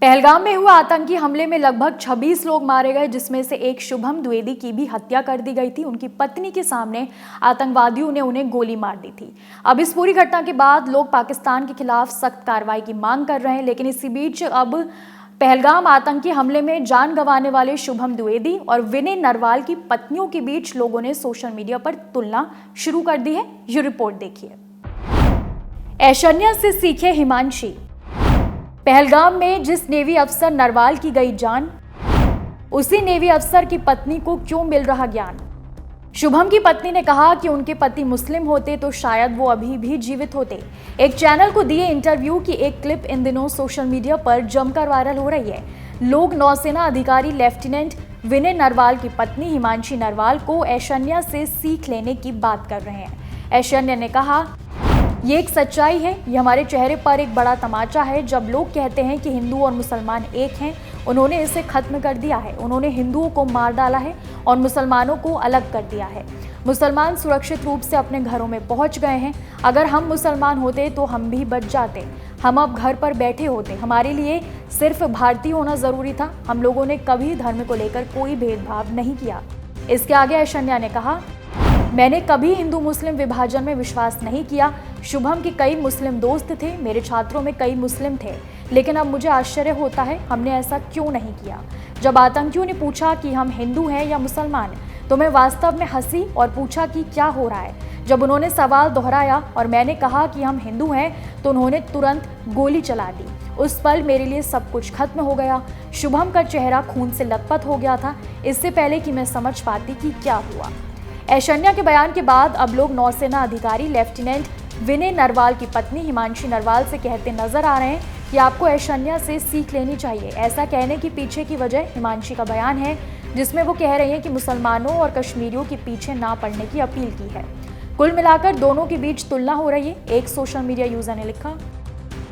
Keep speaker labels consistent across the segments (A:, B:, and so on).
A: पहलगाम में हुआ आतंकी हमले में लगभग 26 लोग मारे गए, जिसमें से एक शुभम द्विवेदी की भी हत्या कर दी गई थी। उनकी पत्नी के सामने आतंकवादियों ने उन्हें गोली मार दी थी। अब इस पूरी घटना के बाद लोग पाकिस्तान के खिलाफ सख्त कार्रवाई की मांग कर रहे हैं, लेकिन इसी बीच अब पहलगाम आतंकी हमले में जान गंवाने वाले शुभम द्विवेदी और विनय नरवाल की पत्नियों के बीच लोगों ने सोशल मीडिया पर तुलना शुरू कर दी है। ये रिपोर्ट देखिए। ऐशन्या से सीखे हिमांशी। पहलगाम में जिस नेवी अफसर नरवाल की गई जान, उसी नेवी अफसर की पत्नी को क्यों मिल रहा ज्ञान। शुभम की पत्नी ने कहा कि उनके पति मुस्लिम होते तो शायद वो अभी भी जीवित होते। एक चैनल को दिए इंटरव्यू की एक क्लिप इन दिनों सोशल मीडिया पर जमकर वायरल हो रही है। लोग नौसेना अधिकारी लेफ्टिनेंट विनय नरवाल की पत्नी हिमांशी नरवाल को ऐशन्या से सीख लेने की बात कर रहे हैं। ऐशन्या ने कहा, ये एक सच्चाई है, ये हमारे चेहरे पर एक बड़ा तमाचा है। जब लोग कहते हैं कि हिंदू और मुसलमान एक हैं, उन्होंने इसे खत्म कर दिया है। उन्होंने हिंदुओं को मार डाला है और मुसलमानों को अलग कर दिया है। मुसलमान सुरक्षित रूप से अपने घरों में पहुंच गए हैं। अगर हम मुसलमान होते तो हम भी बच जाते। हम अब घर पर बैठे होते। हमारे लिए सिर्फ भारतीय होना जरूरी था। हम लोगों ने कभी धर्म को लेकर कोई भेदभाव नहीं किया। इसके आगे ऐशन्या ने कहा, मैंने कभी हिंदू मुस्लिम विभाजन में विश्वास नहीं किया। शुभम के कई मुस्लिम दोस्त थे, मेरे छात्रों में कई मुस्लिम थे, लेकिन अब मुझे आश्चर्य होता है हमने ऐसा क्यों नहीं किया। जब आतंकियों ने पूछा कि हम हिंदू हैं या मुसलमान, तो मैं वास्तव में हंसी और पूछा कि क्या हो रहा है। जब उन्होंने सवाल दोहराया और मैंने कहा कि हम हिंदू हैं, तो उन्होंने तुरंत गोली चला दी। उस पल मेरे लिए सब कुछ खत्म हो गया। शुभम का चेहरा खून से लथपथ हो गया था, इससे पहले कि मैं समझ पाती कि क्या हुआ। ऐशन्या के बयान के बाद अब लोग नौसेना अधिकारी लेफ्टिनेंट विनय नरवाल की पत्नी हिमांशी नरवाल से कहते नजर आ रहे हैं कि आपको ऐशन्या से सीख लेनी चाहिए। ऐसा कहने की पीछे की वजह हिमांशी का बयान है, जिसमें वो कह रही हैं कि मुसलमानों और कश्मीरियों के पीछे ना पड़ने की अपील की है। कुल मिलाकर दोनों के बीच तुलना हो रही है। एक सोशल मीडिया यूजर ने लिखा,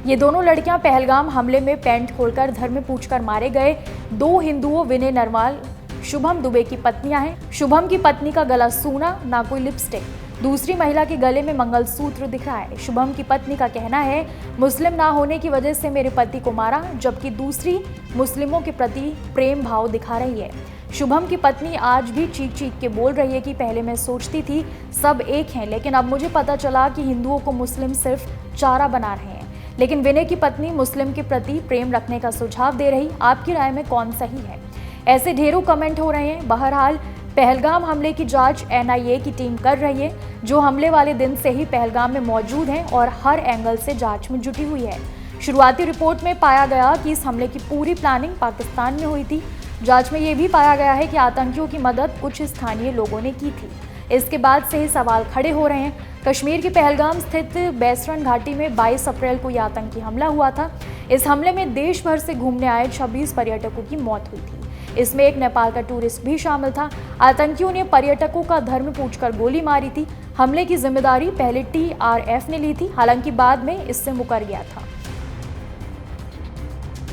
A: ये दोनों लड़कियां पहलगाम हमले में पैंट खोलकर धर्म पूछकर मारे गए दो हिंदुओं विनय नरवाल शुभम दुबे की पत्नियां हैं। शुभम की पत्नी का गला सूना, ना कोई लिपस्टिक। दूसरी महिला के गले में मंगलसूत्र दिख रहा है। शुभम की पत्नी का कहना है, मुस्लिम ना होने की वजह से मेरे पति को मारा, जबकि दूसरी मुस्लिमों के प्रति प्रेम भाव दिखा रही है। शुभम की पत्नी आज भी चीख चीख के बोल रही है कि पहले मैं सोचती थी सब एक हैं, लेकिन अब मुझे पता चला कि हिंदुओं को मुस्लिम सिर्फ चारा बना रहे हैं। लेकिन विनय की पत्नी मुस्लिम के प्रति प्रेम रखने का सुझाव दे रही। आपकी राय में कौन सही है? ऐसे ढेरों कमेंट हो रहे हैं। बहरहाल पहलगाम हमले की जांच एनआईए की टीम कर रही है, जो हमले वाले दिन से ही पहलगाम में मौजूद है और हर एंगल से जांच में जुटी हुई है। शुरुआती रिपोर्ट में पाया गया कि इस हमले की पूरी प्लानिंग पाकिस्तान में हुई थी। जांच में ये भी पाया गया है कि आतंकियों की मदद कुछ स्थानीय लोगों ने की थी। इसके बाद से ही सवाल खड़े हो रहे हैं। कश्मीर के पहलगाम स्थित बैसरन घाटी में 22 अप्रैल को यह आतंकी हमला हुआ था। इस हमले में देश भर से घूमने आए 26 पर्यटकों की मौत हुई थी। इसमें एक नेपाल का टूरिस्ट भी शामिल था। आतंकियों ने पर्यटकों का धर्म पूछकर गोली मारी थी। हमले की जिम्मेदारी पहले TRF ने ली थी, हालांकि बाद में इससे मुकर गया था।